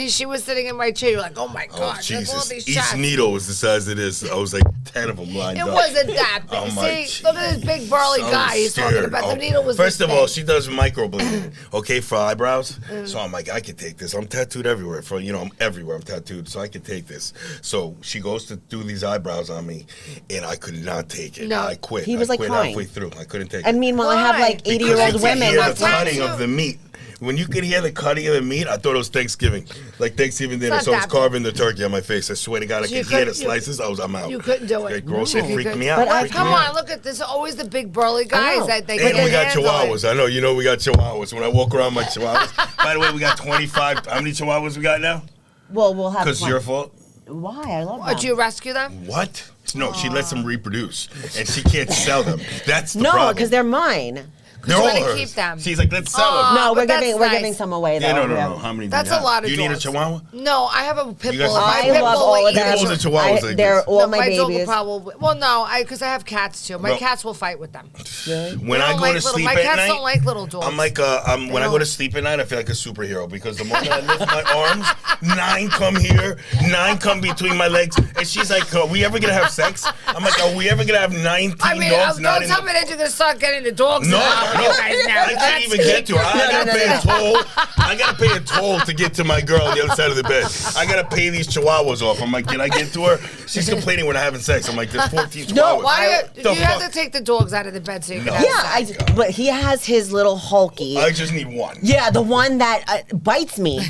she was sitting in my chair, you're like, oh my god, Jesus! all these Each shots. needle was the size of this. I was like 10 of them lined It up. wasn't that big. Oh my See, look at this big burly guy he's talking about. The needle was. First of big. all, she does microblading, okay, for eyebrows. So I'm like, I could take this. I'm tattooed everywhere. I'm everywhere. I'm tattooed, so I could take this. So she goes to do these eyebrows on me, and I could not take it. No. I quit. He was I like quit crying. halfway through. I couldn't take it. And meanwhile, I have like 80-year-old women. You hear the tattoo. cutting of the meat. When you could hear the cutting of the meat, I thought it was Thanksgiving. Like Thanksgiving dinner, not so I was that carving the turkey on my face. I swear to God, I You could hear the couldn't- you- slices. I'm out. You couldn't do it. It gross. No. It freaked me out. But I- Freaked Come me out. on, look at this. Always the big burly guys know. that they And can't we got handle it. chihuahuas. I know, we got chihuahuas. When I walk around my chihuahuas. By the way, we got 25. How many chihuahuas we got now? Well, we'll have. Because it's your fault. Why? I love them. Did you rescue them? What? No, she lets them reproduce, and she can't sell them. That's the No, problem. because they're mine. They're you all wanna hers. keep them. She's like, let's sell them. No, but we're that's giving nice. some away though. Yeah, no. We have- How many? That's do you a lot have? of Do you need a dogs. chihuahua? No, I have a pit You guys bull. have- My I pit love bull all will of eat them. Pitbulls and chihuahuas like They're this. all No, my dog will babies. probably. Well, no, because I have cats too. My No. cats will fight with them. When I go to sleep my at cats night, don't like little dogs. I'm like, when I go to sleep at night, I feel like a superhero because the moment I lift my arms, 9 come here, 9 come between my legs, and she's like, "Are we ever gonna have sex?" I'm like, "Are we ever gonna have 19 I mean, dogs?" don't tell me that you're gonna start getting the dogs. No, out. no, You guys now, I can't even get to her. I gotta pay a toll. I gotta pay a toll to get to my girl on the other side of the bed. I gotta pay these chihuahuas off. I'm like, can I get to her? She's complaining we're not having sex. I'm like, there's 14 chihuahuas. No, Why The do you have fuck? to take the dogs out of the bed so you can No. have Yeah, sex? but he has his little hulky. I just need one. Yeah, the one that bites me.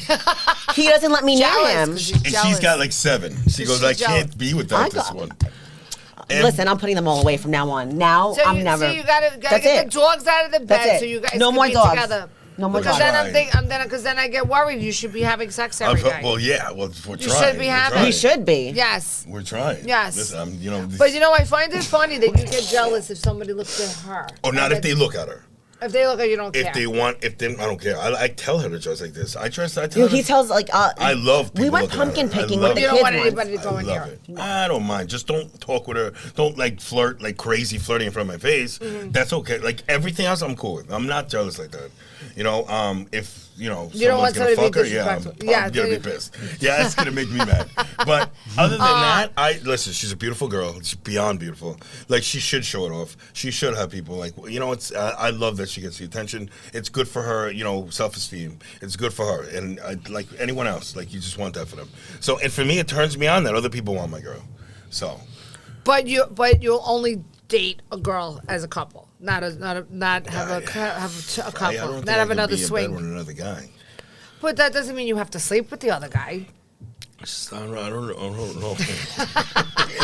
He doesn't let me near Jealous, him. 'cause she's And she's jealous. got like 7. She goes, She's I jealous. can't be without I this got- one. And Listen, I'm putting them all away from now on. Now So I'm you, never. So you gotta That's get it. the dogs out of the That's bed it. so you guys No can more be dogs. together. No more Because dogs. then I get worried. You should be having sex every day. well, yeah, well, we're You trying. should be We're having- trying. He should be. Yes. We're trying. Yes. Listen, But I find it funny that you get jealous if somebody looks at her. or not if they look at her. If they look at you, don't care. If they want, I don't care. I tell her to dress like this. I tell He her. tells like. I love people We went looking at pumpkin her. I picking love with the it. You don't kids want once. anybody to go I in love here. it. I don't mind. Just don't talk with her. Don't like flirt like crazy flirting in front of my face. Mm-hmm. That's okay. Like everything else, I'm cool with. I'm not jealous like that. If You don't someone's want gonna somebody to fuck be her, yeah, I'm disrespectful. Yeah, gonna be pissed. Yeah, that's gonna make me mad. But other than that, listen. She's a beautiful girl. She's beyond beautiful. Like she should show it off. She should have people like It's. I love that she gets the attention. It's good for her. Self-esteem. It's good for her. And like anyone else, like you just want that for them. So and for me, it turns me on that other people want my girl. So. But you'll only date a girl as a couple, not have a couple, I don't think not I have can another be in bed swing. with another guy. But that doesn't mean you have to sleep with the other guy. I don't know.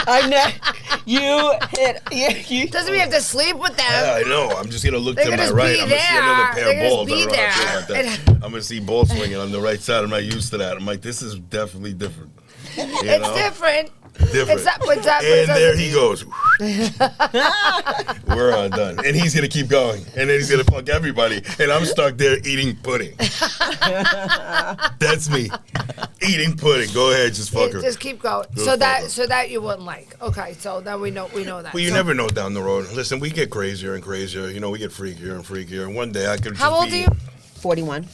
I know. You hit. You. Doesn't mean you have to sleep with them. Yeah, I know. I'm just gonna look They to can my just right. be I'm gonna see there. another pair They of can balls. just I be don't know how I feel there. about that. I'm gonna see balls swinging on the right side. I'm not used to that. I'm like, this is definitely different. It's different. Different. And there he goes. We're done. And he's going to keep going. And then he's going to fuck everybody. And I'm stuck there eating pudding. That's me. Eating pudding. Go ahead, just fuck her. Just keep going. Go So fuck her. that you wouldn't like. Okay, so then we know that. Well, you So never know down the road. Listen, we get crazier and crazier. We get freakier and freakier. And one day I could just How old be... are you? 41.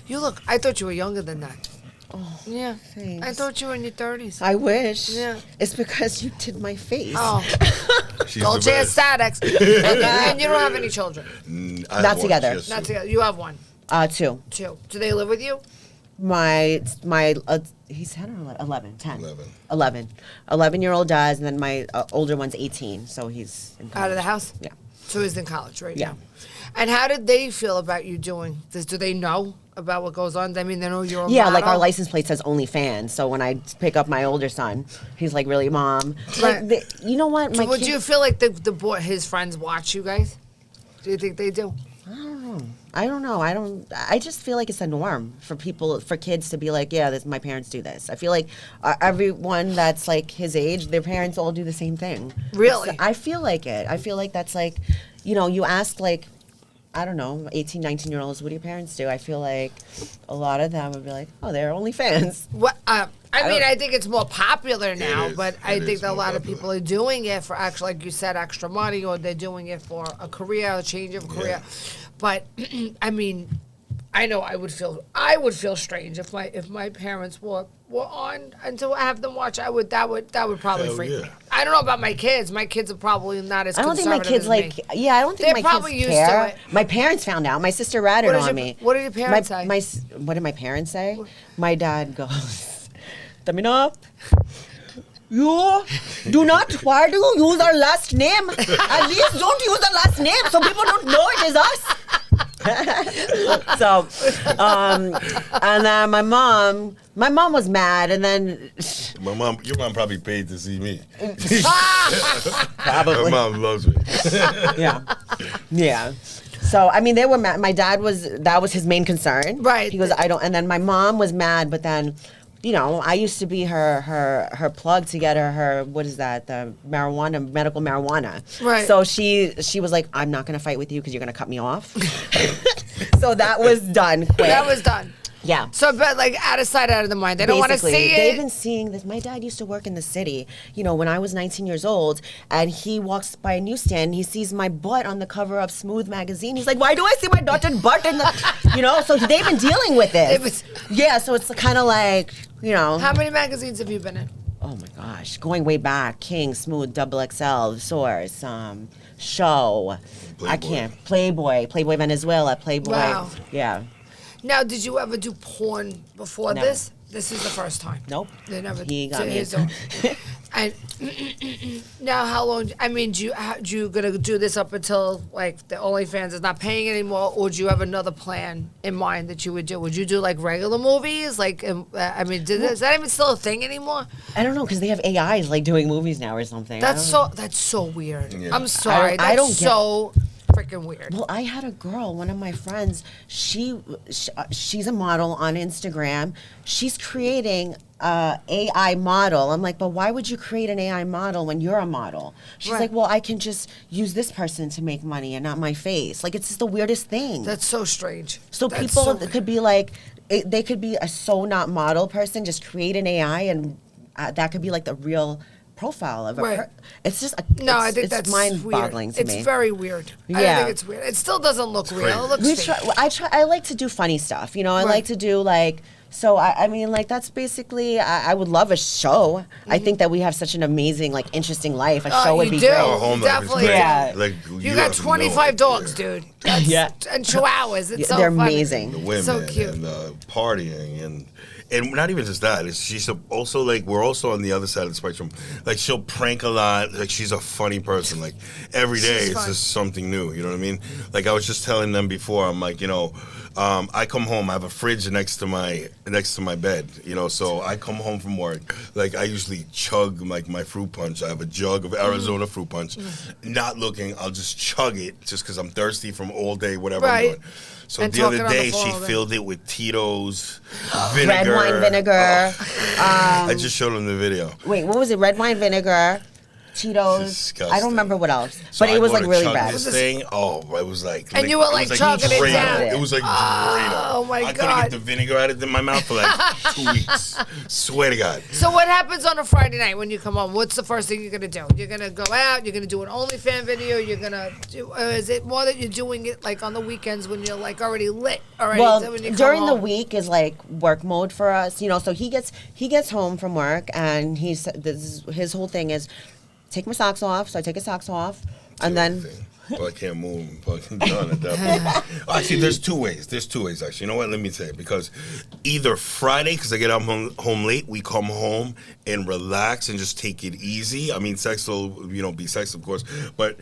I thought you were younger than that. Oh, Yeah. thanks. I thought you were in your 30s. I wish. Yeah. It's because you did my face. Oh, She's Dolce the best. Aesthetics. And you don't have any children. I have Not one, together. just Not two. together. You have one. 2. Two. Do they live with you? My he's 10 or 11, 10. 11. 11-year-old does, and then my older one's 18, so he's in college. Out of the house? Yeah. So he's in college right Yeah. now. And how did they feel about you doing this? Do they know about what goes on? I mean, they know you're a Yeah, model? like our license plate says OnlyFans, so when I pick up my older son, he's like, really, Mom? Right. Like, you know what? So My would kid- you feel like the boy, his friends watch you guys? Do you think they do? I don't know. I just feel like it's a norm for kids to be like, yeah, my parents do this. I feel like everyone that's like his age, their parents all do the same thing. Really? I feel like it. I feel like that's like, you ask like, I don't know, 18, 19-year-olds, what do your parents do? I feel like a lot of them would be like, oh, they're OnlyFans. What? I think it's more popular now, is. but I It think is that a more lot of popular. people are doing it for actually, like you said, extra money, or they're doing it for a career, a change of career. But I mean, I know I would feel strange if my parents were on, and to have them watch. That would probably Hell freak me. yeah. I don't know about my kids. My kids are probably not as I don't think my conservative kids as me. I don't think They're my probably kids used care. to it. My parents found out. My sister ratted What on did me. what did your parents say? What did my parents say? My dad goes, Tehmeena, you do not, why do you use our last name? At least don't use the last name so people don't know it is us. So, and then my mom was mad, and then Your mom probably paid to see me. probably, My mom loves me. yeah. So I mean, they were mad. My dad that was his main concern. Right. He goes, I don't, and then my mom was mad, but then, I used to be her plug to get her what is that, the medical marijuana. Right. So she was like, I'm not gonna fight with you because you're gonna cut me off. So that was done quick. That was done. Yeah. So, but like out of sight, out of the mind. They don't want to Basically, see they've it. been seeing this. My dad used to work in the city, when I was 19 years old, and he walks by a newsstand, and he sees my butt on the cover of Smooth magazine. He's like, why do I see my dotted butt in the, so they've been dealing with it. Yeah, so it's kind of like, How many magazines have you been in? oh my gosh, going way back, King, Smooth, XXL, Source, Show, I Playboy. can't, Playboy Venezuela, Playboy, Wow. yeah. Now, did you ever do porn before Never. this? This is the first time. Nope. They never. He got so me. here's the- And now, how long? I mean, do you gonna do this up until like the OnlyFans is not paying anymore, or do you have another plan in mind that you would do? Would you do like regular movies? Like, I mean, is that even still a thing anymore? I don't know, because they have AIs like doing movies now or something. That's so weird. Yeah. I'm sorry. I don't That's get- so freaking weird. Well, I had a girl, one of my friends. She's a model on Instagram. She's creating a AI model. I'm like, but why would you create an AI model when you're a model? She's Right. like, well, I can just use this person to make money and not my face. Like, it's just the weirdest thing. That's so strange. So That's people so weird. could be like, they could be a so not model person, just create an AI, and that could be like the real profile of a Right. It's just No, I think it's that's mind-boggling weird. to me. It's very weird. I Yeah. think it's weird. It still doesn't look real. It looks We fake. I like to do funny stuff, I Right. like to do like, so I mean, like, that's basically, I would love a show. I think that we have such an amazing, like, interesting life. A show would you be do. great. Our home life is Definitely. great. Yeah. Like, You have got no 25 dogs, idea. dude. That's, Yeah. And chihuahuas. It's so They're funny. amazing. The women So cute. and partying and not even just that. She's also like, we're also on the other side of the spectrum. Like, she'll prank a lot. Like, she's a funny person. Like, every day She's it's fun. just something new. You know what I mean? Like, I was just telling them before. I'm like, I come home. I have a fridge next to my bed. So I come home from work. Like, I usually chug like my fruit punch. I have a jug of Arizona fruit punch. Not looking, I'll just chug it just because I'm thirsty from all day, whatever Right. I'm doing. So And the other talking on the day, phone she all day. filled it with Tito's Red vinegar. wine vinegar. I just showed him the video. Wait, what was it? Red wine vinegar. Tito's. Disgusting. I don't remember what else, So but it I was go like to really chug bad. This thing, it was like. And you were like chugging it Drano. down. It was like Drano. Oh my I couldn't God. get the vinegar out of my mouth for like 2 weeks. Swear to God. So what happens on a Friday night when you come home? What's the first thing you're gonna do? You're gonna go out. You're gonna do an OnlyFans video. You're gonna do. Is it more that you're doing it like on the weekends when you're like already lit? Already. Well, so when you come during the home? week is like work mode for us, you know. So he gets home from work, and his whole thing is take my socks off. So I take his socks off, and then. Well, I can't move. I'm fucking done at that point. Actually, there's two ways. Actually. You know what? Let me say it. Because either Friday, because I get home late, we come home and relax and just take it easy. I mean, sex will, be sex, of course. But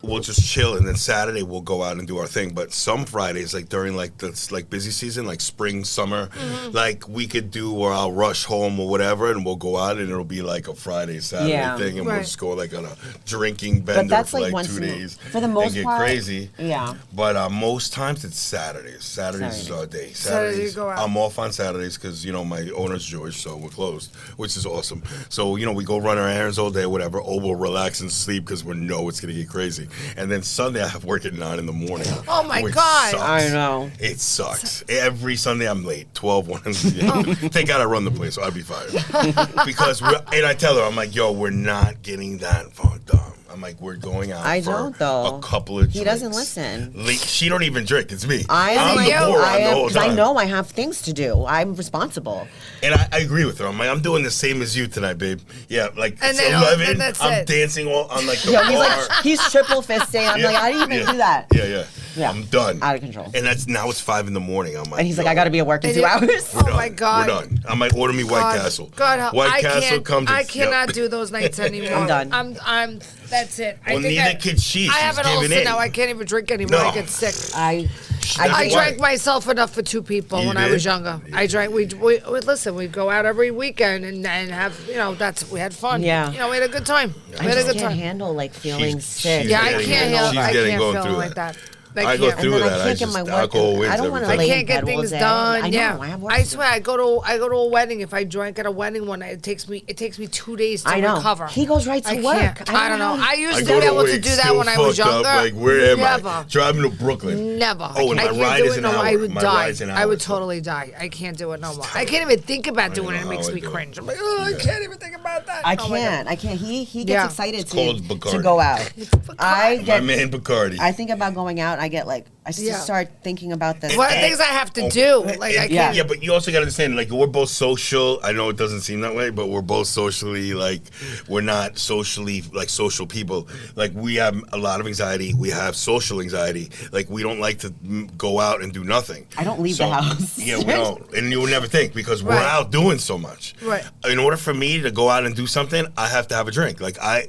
we'll just chill, and then Saturday we'll go out and do our thing. But some Fridays, like during like the busy season, like spring, summer, like we could do where I'll rush home or whatever, and we'll go out, and it'll be like a Friday, Saturday thing, and we'll just go like on a drinking bender for like like 2 days. For the most and get part, crazy. Yeah. But most times it's Saturdays. Saturdays is our day. Saturdays you go out. I'm off on Saturdays because my owner's Jewish, so we're closed, which is awesome. So we go run our errands all day, whatever. Or we'll relax and sleep because we know it's gonna get crazy. And then Sunday I have work at 9 in the morning. Oh my which God. sucks. I know. It sucks. Every Sunday I'm late. 12, 1. Thank God I run the place, so I'd be fired. Because and I tell her, I'm like, yo, we're not getting that fucked up. I'm like, we're going out I for don't, though. a couple of He drinks. doesn't listen. She don't even drink. It's me. I'm the like, moron the whole because I time. know I have things to do. I'm responsible. And I agree with her. I'm like, I'm doing the same as you tonight, babe. Yeah, like And it's then 11. and that's I'm it. dancing on like the Yo, bar. he's triple fisting. I'm like, I didn't even do that. Yeah. I'm done. Out of control. And now it's 5 in the morning. I'm like, And he's like, I got to be at work in 2 hours. Oh my God. We're done. I'm like, order me White Castle. God, White Castle comes. I cannot do those nights anymore. I'm done. I'm. That's it. Well, neither can she. I have She's an giving ulcer in. now. I can't even drink anymore. No. I get sick. I I Why? drank myself enough for 2 people You when I did? was younger. I drank. We listen. We'd go out every weekend and have we had fun. Yeah. We had a good time. I We had a just good can't time. handle like feeling She's sick. Yeah, I getting can't it. handle. She's I getting can't going feel through like that. that. I go can't. through And then that. I I can't get my just work. alcohol wins I don't want to everything. lay I in can't get bed all things day. done. I know. Yeah, I have work I to do. swear. I go to a wedding. If I drank at a wedding one night, it takes me 2 days to I know. recover. He goes right to I work. can't. I don't know. I used I to go be able to wake do that still when I was fucked up, younger. Like, where am Never. I? Driving to Brooklyn. Never. Oh, and I my can't ride do is it an no more. hour. I would My die. ride's an I hour, would so- totally die. I can't do it no more. I can't even think about doing it. It know makes how I me do it. cringe. I'm like, I can't even think about that. I Oh my God. can't. He gets Yeah. excited It's called to Bacardi. go out. I My get. man Bacardi. I think about going out. I get like. I Yeah. just start thinking about this. What are things I have to do? Like I can't. Yeah, but you also got to understand, like, we're both social. I know it doesn't seem that way, but we're both socially, like, we're not socially, like, social people. Like, we have a lot of anxiety. We have social anxiety. Like, we don't like to go out and do nothing. I don't leave the house. Yeah, we don't. And you would never think because we're Right. out doing so much. Right. In order for me to go out and do something, I have to have a drink.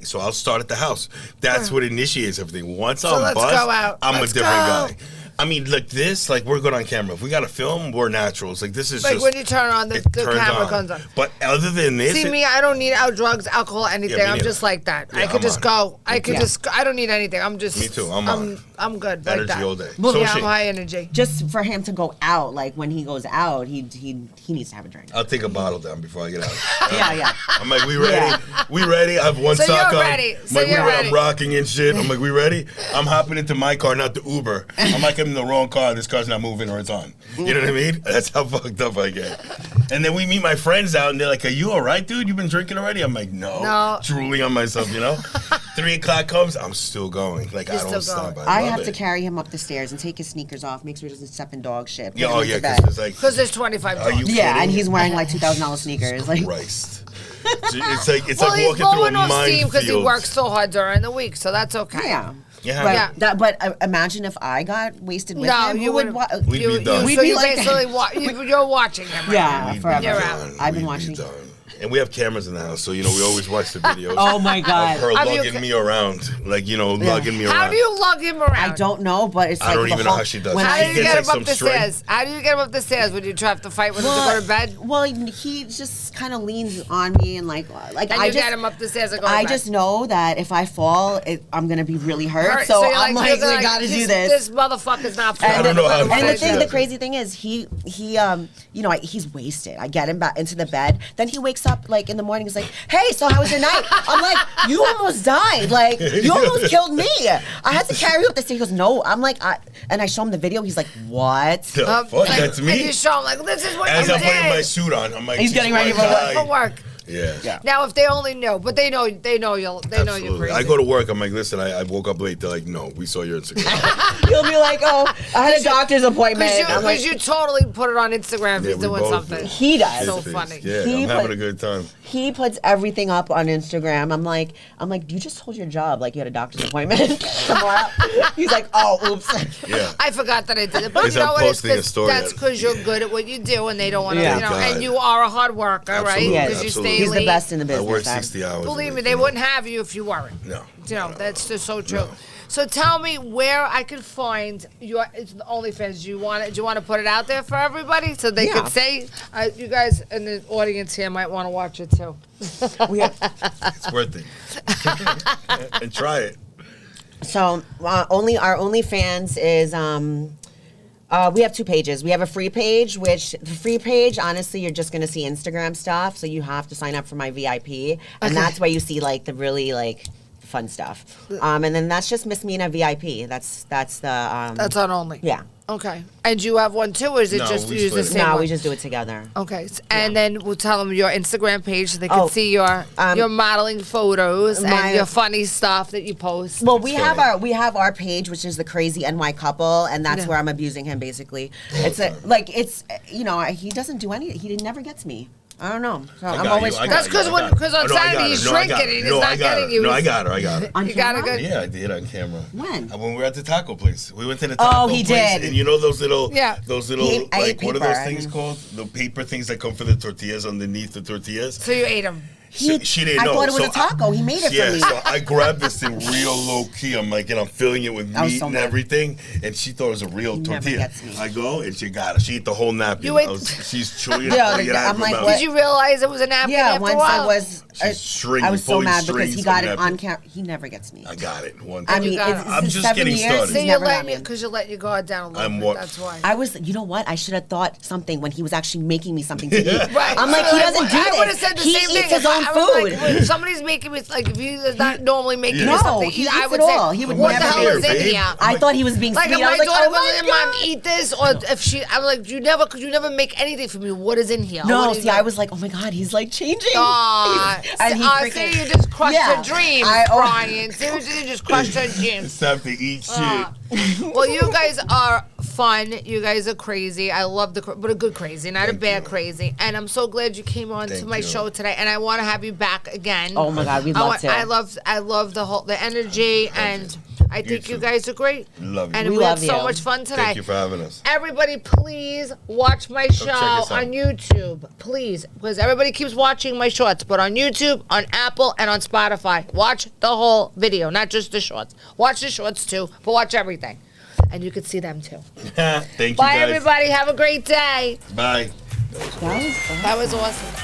So I'll start at the house. That's what initiates everything. Once So I'm let's buzzed, go out. I'm Let's a different go. guy. I mean, like this, like we're good on camera. If we got to film, we're naturals. Like this is Like just when you turn on the it camera turns comes on. But other than this, See me, I don't need drugs, alcohol, anything. me I'm neither. just like that. Yeah, I could I'm just on. go. I could just. I don't need anything. I'm just. Me too, I'm on. I'm good. Energy like that. all day. Yeah, So I'm she- high energy. Just for him to go out, like when he goes out, he needs to have a drink. I'll take a bottle down before I get out. Yeah. I'm like, we ready? Yeah. We ready? I have one So sock you're on. ready. I'm So like, you're ready. I'm rocking and shit. I'm like, we ready? I'm hopping into my car, not the Uber. I'm like, I'm in the wrong car. This car's not moving or it's on. You know what I mean? That's how fucked up I get. And then we meet my friends out and they're like, are you all right, dude? You've been drinking already? I'm like, no. Drooling on myself, 3 o'clock comes, I'm still going. Like, I don't still stop. going. I love have it. to carry him up the stairs and take his sneakers off, make sure he doesn't step in dog shit. put Yeah, him oh, into yeah, bed. because it's like, Because there's 25 are you bucks. Yeah, kidding? and he's wearing like $2,000 sneakers. Like, Christ. It's Well, like he's walking through a blowing off steam because he minefield. works so hard during the week, so that's okay. yeah. Yeah. But, Yeah. but imagine if I got wasted with No, him. you Who would wouldn't. We'd be done. We'd So be you like- basically you're watching him. Right Yeah, now. We'd forever. be You're done. I've been We'd be watching. done. And we have cameras in the house, so we always watch the videos. Oh my God. Of her Have you lugging ca- me around, like lugging me around. How do you lug him around? I don't know, but it's I like don't the even know whole- how she does when it. How I do you Gets, get like, him up some the string. stairs? How do you get him up the stairs when you try to fight with him to go to bed? Well, he just kind of leans on me and like And I you just get him up the stairs and go to I bed. just know that if I fall, I'm gonna be really hurt. Hurt, So, you're I'm you're like, we gotta do this. This motherfucker's not. I don't know how to And fix the it. crazy thing is, he's wasted. I get him back into the bed, then he wakes wakes up like in the morning. He's like, "Hey, so how was your night?" I'm like, "You almost died. Like, you almost killed me. I had to carry you up the stairs." He goes, "No." I'm like, and I show him the video. He's like, "What?" The fuck? That's me. And you show him like, "This is what As you I'm putting my did." suit on, I'm like, He's getting ready For work. Yeah. Now, if they only knew, but they know you're crazy. I go to work. I'm like, listen, I woke up late. They're like, no, we saw your Instagram. He'll be like, "Oh, I had a doctor's appointment." Because you totally put it on Instagram if Yeah, he's we doing both something. do. He does. So funny. Yeah, He I'm having put- a good time. He puts everything up on Instagram. I'm like, you just told your job like you had a doctor's appointment tomorrow. He's like, "Oh, oops." Yeah. I forgot that I did it, but Because you know I'm what? posting a story That's on it. because you're good at what you do, and they don't want to, Yeah. God. and you are a hard worker, Absolutely, right? Yes. Because you absolutely. stay He's late. the best in the I business. work 60 hours. a Believe me, week, they you know? wouldn't have you if you weren't. No. That's just so true. So tell me where I could find your OnlyFans. Do you want to put it out there for everybody so they Yeah. could say? You guys in the audience here might want to watch it too. It's worth it. And try it. So our OnlyFans is we have 2 pages. We have a free page, which the free page, honestly, you're just gonna see Instagram stuff. So you have to sign up for my VIP, and that's where you see like the really like fun stuff. And then that's just Miss Mina VIP. That's the That's on Only. yeah. Okay. And you have one too, or is it No, just we use the split it. same No, one? we just do it together. Okay, and then we'll tell them your Instagram page so they can Oh, see your modeling photos my- and your funny stuff that you post. Well, we have our page, which is the crazy NY couple, and that's Yeah. where I'm abusing him basically. He doesn't do any. He never gets me. I don't know. So I'm got always you, I trying. got That's you, I got because it. on No, I got Saturday it. he's No, I drinking got and it. he's No, not I got getting it. you. No, I got her. On You got a camera? good. Yeah, I did on camera. When? When we were at the taco place. We went to the taco he place. did. And you know those little, Yeah. I ate what are those paper. things called? The paper things that come for the tortillas underneath the tortillas. So you ate them. She didn't I know. thought it was so a taco. He made it for me. So I grabbed this thing real low key. I'm like, and I'm filling it with I was meat so and mad. everything. And she thought it was a real He never tortilla. gets me. I go and she got it. She ate the whole napkin. You ate- She's chewing it. Yeah, pulling it out I'm of her like, mouth. what? Did you realize it was a napkin Yeah, after once a while? I was. She's stringing, I was so pulling mad because strings he got from it that on thing. camera. He never gets me. I got it one I time. mean, You got it's, it. it's I'm been just 7 getting years. started. So He's you never let got me me. because you let your guard down a little I'm bit. what- That's why. I was, you know what? I should have thought something when he was actually making me something to eat. Right. I'm like, he doesn't do I would have this. said the He same eats thing. his If I own was like, food. when somebody's making me, like, if he's not normally making me No, something, he I eats would it say, all. He would what the never hell do is it. in here? I thought he was being Like, sweet. if I my was like, daughter oh my goes in, Mom, God. eat this, or if she, I'm like, could you never make anything for me? What is in here? No, What is see, in- I was like, oh my God, he's like changing. Aw, And he freaking- see, you just crushed Yeah. your dreams, I- oh. Brian. Seriously, you just crushed your dreams. It's time to eat shit. Well, you guys are fun. You guys are crazy. I love but a good crazy, not a Thank bad you. crazy. And I'm so glad you came on to Thank my you. show today. And I want to have you back again. Oh my God, we'd love to. I love the energy, and I think you too. guys are great. Love you. And We we had love so you. much fun today. Thank you for having us. Everybody, please watch my show check us out. on YouTube. Please, because everybody keeps watching my shorts, but on YouTube, on Apple, and on Spotify. Watch the whole video, not just the shorts. Watch the shorts too, but watch everything. And you can see them too. Thank you, Bye, guys. everybody. Have a great day. Bye. That was awesome.